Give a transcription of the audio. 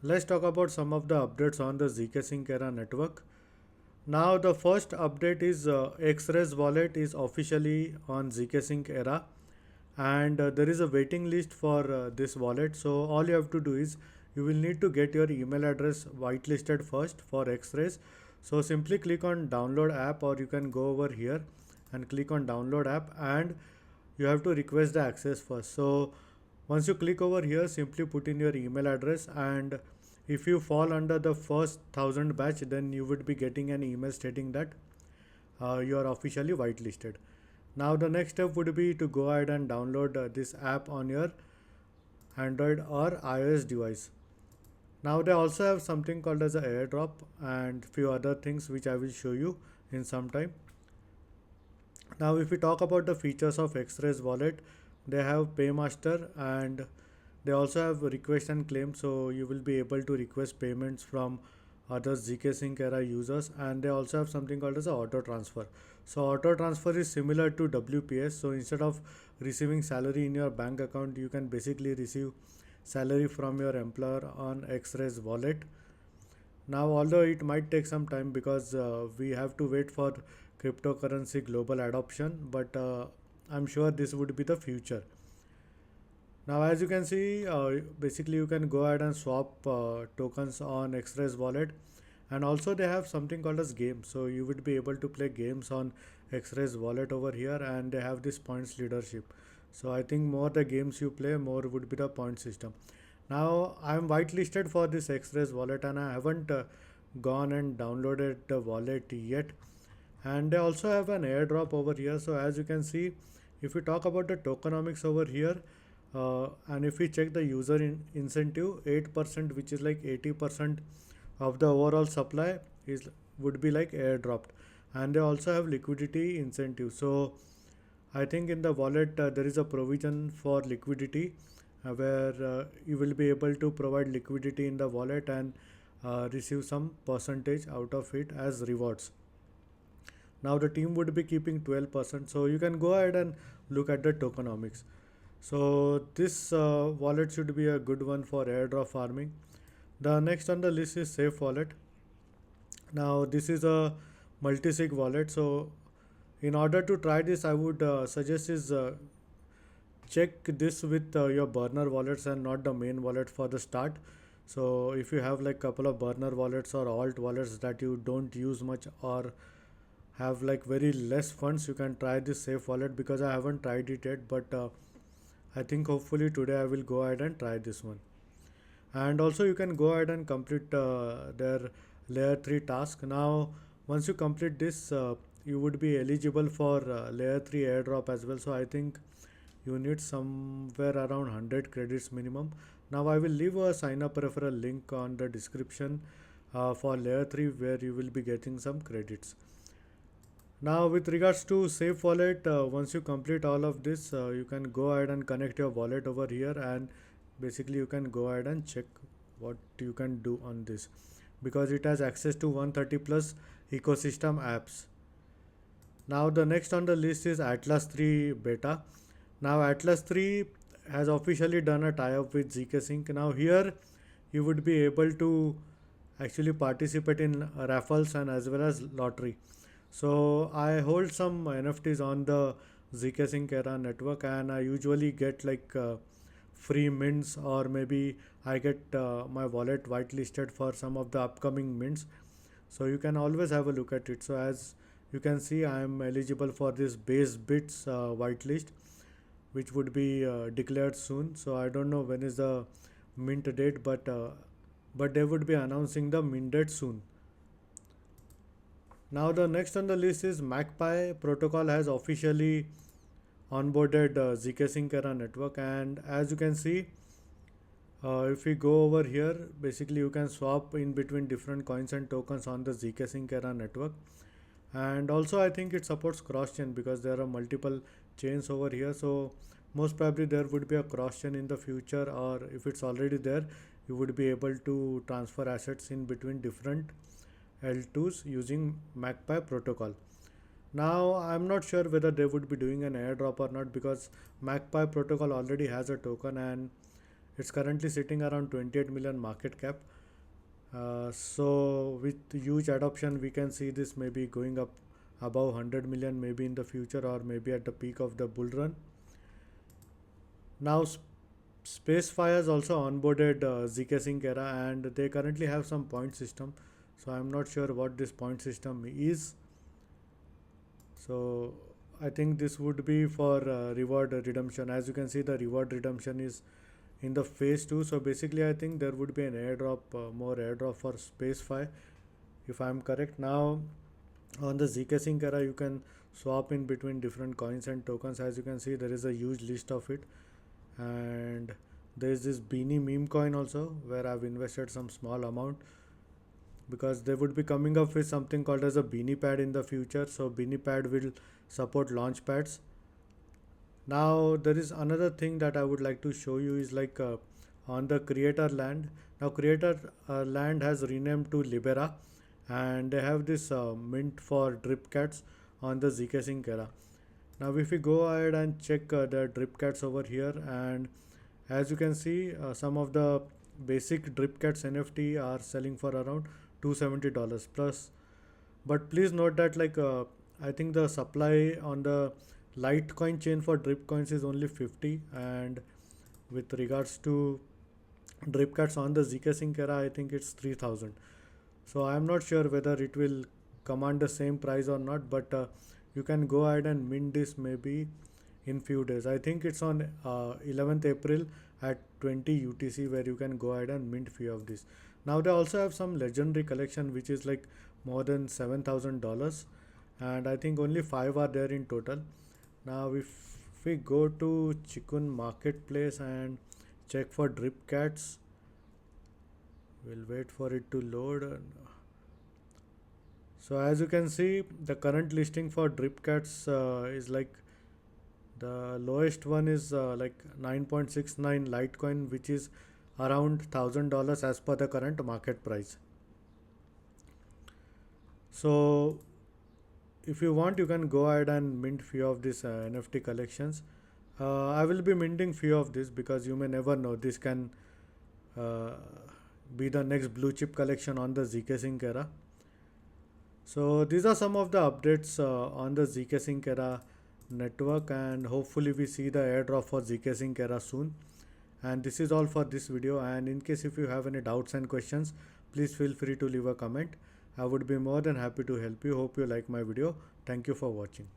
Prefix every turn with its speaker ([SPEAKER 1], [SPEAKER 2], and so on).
[SPEAKER 1] Let's talk about some of the updates on the ZkSync era network. Now the first update is XRays Wallet is officially on ZkSync era, and there is a waiting list for this wallet. So all you have to do is you will need to get your email address whitelisted first for XRays. So simply click on download app, or you can go over here and click on download app, and you have to request the access first. So once you click over here, simply put in your email address, and if you fall under the first 1000 batch, then you would be getting an email stating that you are officially whitelisted. Now the next step would be to go ahead and download this app on your Android or iOS device. Now they also have something called as a airdrop and few other things which I will show you in some time. Now if we talk about the features of XRays Wallet, they have Paymaster, and they also have request and claim, so you will be able to request payments from other zksync era users. And they also have something called as a auto transfer. So auto transfer is similar to WPS. So instead of receiving salary in your bank account, you can basically receive salary from your employer on XRays Wallet. Now, although it might take some time because we have to wait for cryptocurrency global adoption, but I'm sure this would be the future. Now, as you can see, basically you can go ahead and swap tokens on XRays Wallet, and also they have something called as games. So you would be able to play games on XRays Wallet over here, and they have this points leadership. So I think more the games you play, more would be the point system. Now I'm whitelisted for this XRays Wallet, and I haven't gone and downloaded the wallet yet. And they also have an airdrop over here. So as you can see, if we talk about the tokenomics over here, and if we check the user incentive, 8%, which is like 80% of the overall supply, is would be like airdropped. And they also have liquidity incentive. So I think in the wallet there is a provision for liquidity, where you will be able to provide liquidity in the wallet and receive some percentage out of it as rewards. Now the team would be keeping 12%, so you can go ahead and look at the tokenomics. So this wallet should be a good one for airdrop farming. The next on the list is Safe Wallet. Now this is a multi-sig wallet. So in order to try this, I would suggest is check this with your burner wallets and not the main wallet for the start. So if you have like couple of burner wallets or alt wallets that you don't use much, or have like very less funds, you can try this Safe Wallet, because I haven't tried it yet, but I think hopefully today I will go ahead and try this one. And also you can go ahead and complete their layer 3 task. Now once you complete this, you would be eligible for layer 3 airdrop as well. So I think you need somewhere around 100 credits minimum. Now I will leave a sign up referral link on the description for layer 3, where you will be getting some credits. Now with regards to Safe Wallet, once you complete all of this, you can go ahead and connect your wallet over here, and basically you can go ahead and check what you can do on this, because it has access to 130 plus ecosystem apps. Now the next on the list is Atlas 3 beta. Now Atlas 3 has officially done a tie-up with ZkSync. Now here you would be able to actually participate in raffles and as well as lottery. So I hold some NFTs on the ZkSync era network, and I usually get like free mints, or maybe I get my wallet whitelisted for some of the upcoming mints. So you can always have a look at it. So as you can see, I am eligible for this base bits whitelist, which would be declared soon. So I don't know when is the mint date, but they would be announcing the mint date soon. Now the next on the list is Magpie protocol has officially onboarded ZkSync era network, and as you can see, if we go over here, basically you can swap in between different coins and tokens on the ZkSync era network. And also I think it supports cross chain, because there are multiple chains over here. So most probably there would be a cross chain in the future, or if it's already there, you would be able to transfer assets in between different L2s using Magpie protocol. Now I'm not sure whether they would be doing an airdrop or not, because Magpie protocol already has a token, and It's currently sitting around 28 million market cap. So with huge adoption, we can see this maybe going up above 100 million maybe in the future, or maybe at the peak of the bull run. Now Spacefire has also onboarded ZkSync era, and they currently have some point system. So I'm not sure what this point system is. So I think this would be for reward redemption. As you can see, the reward redemption is in the phase 2. So basically I think there would be an airdrop, more airdrop for Spacefire, if I'm correct. Now on the ZkSync era, you can swap in between different coins and tokens. As you can see, there is a huge list of it, and there is this Beanie meme coin also, where I've invested some small amount, because they would be coming up with something called as a Beanie Pad in the future. So Beanie Pad will support launch pads. Now there is another thing that I would like to show you is like on the Creatorland. Now Creatorland has renamed to Libera, and they have this mint for drip cats on the ZkSync era. Now if we go ahead and check the drip cats over here, and as you can see, some of the basic drip cats NFT are selling for around $270 plus. But please note that I think the supply on the Litecoin chain for drip coins is only 50, and with regards to drip cats on the ZkSync era, I think it's 3000. So I'm not sure whether it will command the same price or not, but you can go ahead and mint this maybe in few days. I think it's on 11th April at 20 UTC, where you can go ahead and mint few of this. Now they also have some legendary collection which is like more than $7,000, and I think only 5 are there in total. Now if we go to Chicken Marketplace and check for drip cats, we'll wait for it to load. So as you can see, the current listing for drip cats is like, the lowest one is like 9.69 Litecoin, which is around $1,000 as per the current market price. So if you want, you can go ahead and mint few of these NFT collections. I will be minting few of this because you may never know, this can be the next blue chip collection on the ZkSync era. So these are some of the updates on the ZkSync era network, and hopefully we see the airdrop for ZkSync era soon. And this is all for this video, and in case if you have any doubts and questions, please feel free to leave a comment. I would be more than happy to help you. Hope you like my video. Thank you for watching.